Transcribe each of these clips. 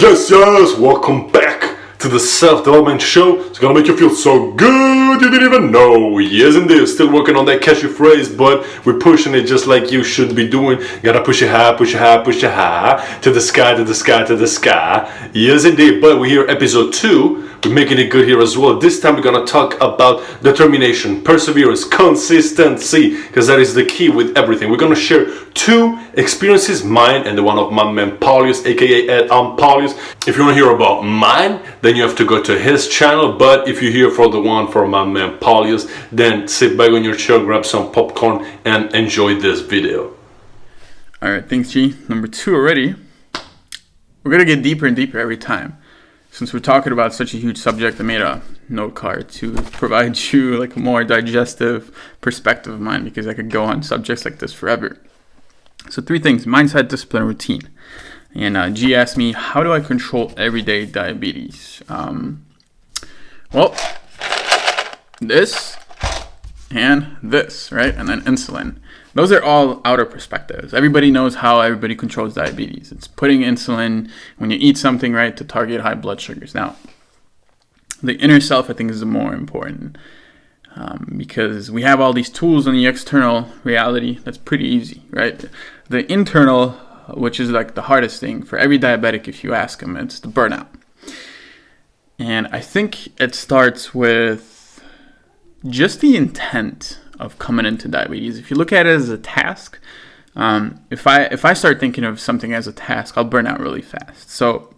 Yes, welcome back to the self-development show. It's gonna make you feel so good you didn't even know. Yes, indeed, still working on that catchy phrase, but we're pushing it just like you should be doing. Gotta push it high, push it high, push it high, to the sky, to the sky, to the sky. Yes, indeed, but we're here, episode 2. We're making it good here as well. This time we're gonna talk about determination, perseverance, consistency, because that is the key with everything. We're gonna share 2 experiences, mine and the one of my man Paulius, aka Ed Paulius. If you wanna hear about mine, then you have to go to his channel. But if you're here for the one for my man Paulius, then sit back on your chair, grab some popcorn, and enjoy this video. All right, thanks, G. Number 2 already. We're gonna get deeper and deeper every time. Since we're talking about such a huge subject, I made a note card to provide you like a more digestive perspective of mine, because I could go on subjects like this forever. So 3 things: mindset, discipline, routine. And G asked me, how do I control everyday diabetes? Well, this and this, right? And then insulin. Those are all outer perspectives. Everybody knows how everybody controls diabetes. It's putting insulin when you eat something, right, to target high blood sugars. Now, the inner self, I think, is the more important, because we have all these tools in the external reality. That's pretty easy, right? The internal, which is like the hardest thing for every diabetic, if you ask them, it's the burnout. And I think it starts with just the intent of coming into diabetes. If you look at it as a task, if I start thinking of something as a task, I'll burn out really fast. So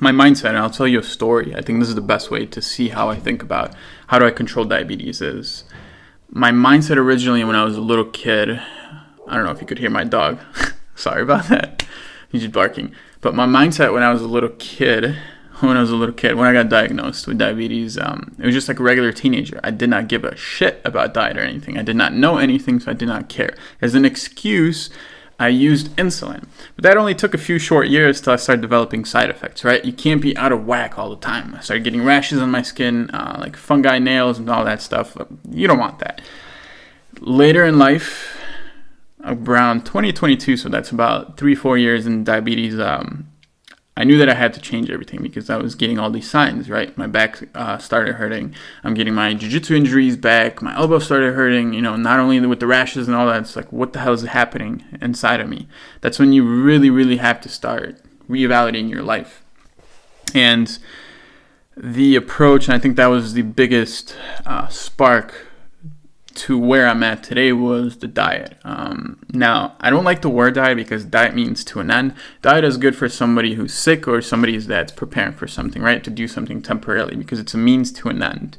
my mindset, and I'll tell you a story. I think this is the best way to see how I think about how do I control diabetes. Is my mindset originally when I was a little kid. I don't know if you could hear my dog. Sorry about that. He's just barking. But my mindset when I was a little kid, when I got diagnosed with diabetes, it was just like a regular teenager. I did not give a shit about diet or anything. I did not know anything, so I did not care. As an excuse, I used insulin. But that only took a few short years till I started developing side effects, right? You can't be out of whack all the time. I started getting rashes on my skin, like fungi nails and all that stuff. You don't want that. Later in life, around 2022, so that's about 3-4 years in diabetes, I knew that I had to change everything because I was getting all these signs, right? My back started hurting. I'm getting my jiu-jitsu injuries back. My elbow started hurting, not only with the rashes and all that. It's like, what the hell is happening inside of me? That's when you really, really have to start reevaluating your life. And the approach, and I think that was the biggest spark to where I'm at today, was the diet. Now, I don't like the word diet because diet means to an end. Diet is good for somebody who's sick or somebody that's preparing for something, right? To do something temporarily, because it's a means to an end.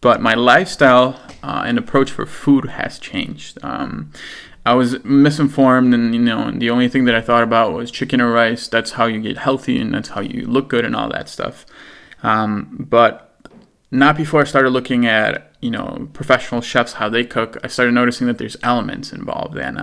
But my lifestyle and approach for food has changed. I was misinformed, and the only thing that I thought about was chicken or rice. That's how you get healthy and that's how you look good and all that stuff. But not before I started looking at professional chefs, how they cook. I started noticing that there's elements involved, and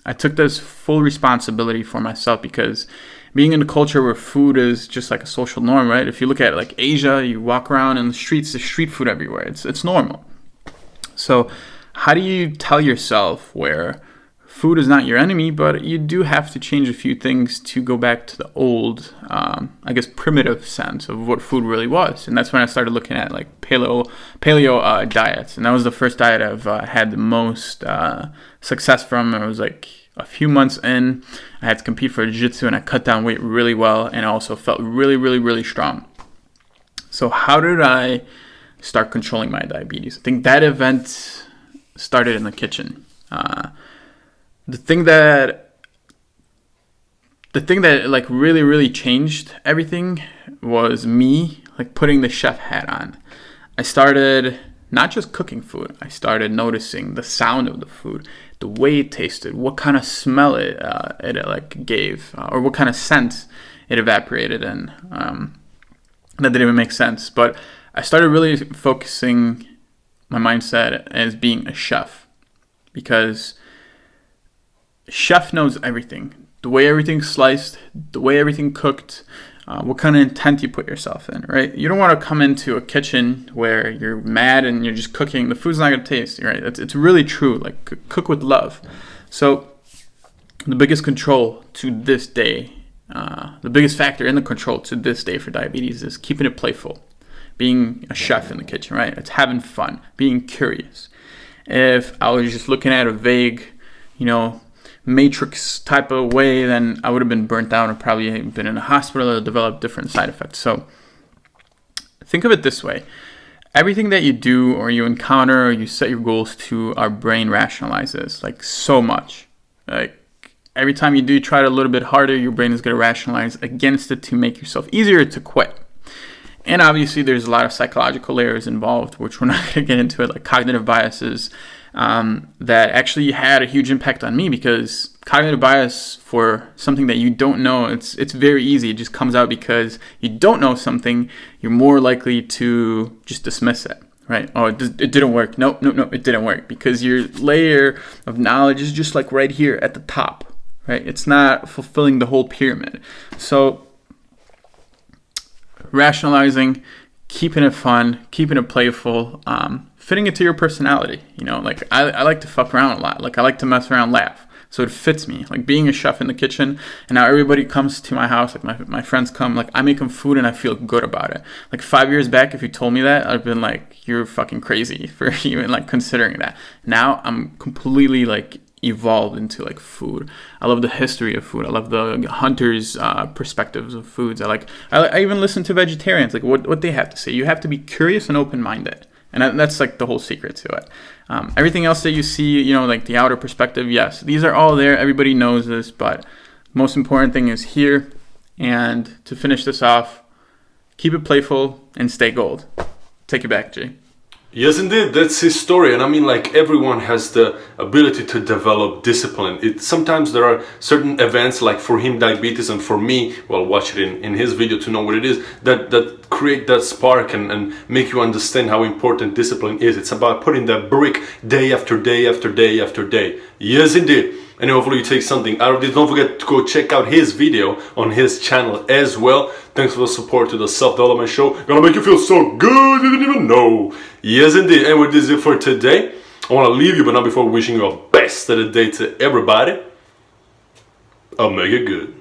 I took this full responsibility for myself, because being in a culture where food is just like a social norm, right? If you look at like Asia, you walk around in the streets, there's street food everywhere. It's normal. So how do you tell yourself where food is not your enemy, but you do have to change a few things to go back to the old, primitive sense of what food really was? And that's when I started looking at like paleo diets. And that was the first diet I've had the most success from. It was like a few months in. I had to compete for jiu-jitsu, and I cut down weight really well, and I also felt really, really, really strong. So how did I start controlling my diabetes? I think that event started in the kitchen. The thing that like really, really changed everything was me like putting the chef hat on. I started not just cooking food. I started noticing the sound of the food, the way it tasted, what kind of smell it like gave, or what kind of scent it evaporated in. That didn't even make sense. But I started really focusing my mindset as being a chef, because chef knows everything. The way everything's sliced, the way everything cooked, what kind of intent you put yourself in, right? You don't want to come into a kitchen where you're mad and you're just cooking. The food's not going to taste, right? It's really true. Like, cook with love. So the biggest control to this day the biggest factor in the control to this day for diabetes is keeping it playful, being a chef in the kitchen, right? It's having fun, being curious. If I was just looking at a vague, matrix type of way, then I would have been burnt out or probably been in a hospital or developed different side effects. So think of it this way. Everything that you do or you encounter or you set your goals to, our brain rationalizes like so much. Like every time you do try it a little bit harder, your brain is going to rationalize against it to make yourself easier to quit. And obviously there's a lot of psychological layers involved, which we're not going to get into it, like cognitive biases, that actually had a huge impact on me, because cognitive bias for something that you don't know, it's very easy. It just comes out because you don't know something, you're more likely to just dismiss it, right? Oh, it didn't work. Nope, it didn't work, because your layer of knowledge is just like right here at the top, right? It's not fulfilling the whole pyramid. So rationalizing, keeping it fun, keeping it playful, fitting it to your personality. Like I like to fuck around a lot. Like I like to mess around, laugh. So it fits me. Like being a chef in the kitchen, and now everybody comes to my house. Like my friends come. Like I make them food, and I feel good about it. Like 5 years back, if you told me that, I'd been like, "You're fucking crazy for even like considering that." Now I'm completely like evolved into like food. I love the history of food. I love the hunters' perspectives of foods. I even listen to vegetarians, like what they have to say. You have to be curious and open-minded, and that's like the whole secret to it. Everything else that you see, like the outer perspective, yes, these are all there. Everybody knows this, but most important thing is here. And to finish this off, keep it playful and stay gold. Take it back, Jay. Yes, indeed, that's his story. And I mean, like, everyone has the ability to develop discipline. Sometimes there are certain events, like for him diabetes, and for me, well, watch it in his video to know what it is, that create that spark and make you understand how important discipline is. It's about putting that brick day after day after day after day. Yes, indeed. And hopefully you take something out of this. Don't forget to go check out his video on his channel as well. Thanks for the support to the Self-Development Show. Gonna make you feel so good you didn't even know. Yes, indeed. And with this is it for today. I want to leave you, but not before wishing you a best of the day to everybody. I'll make it good.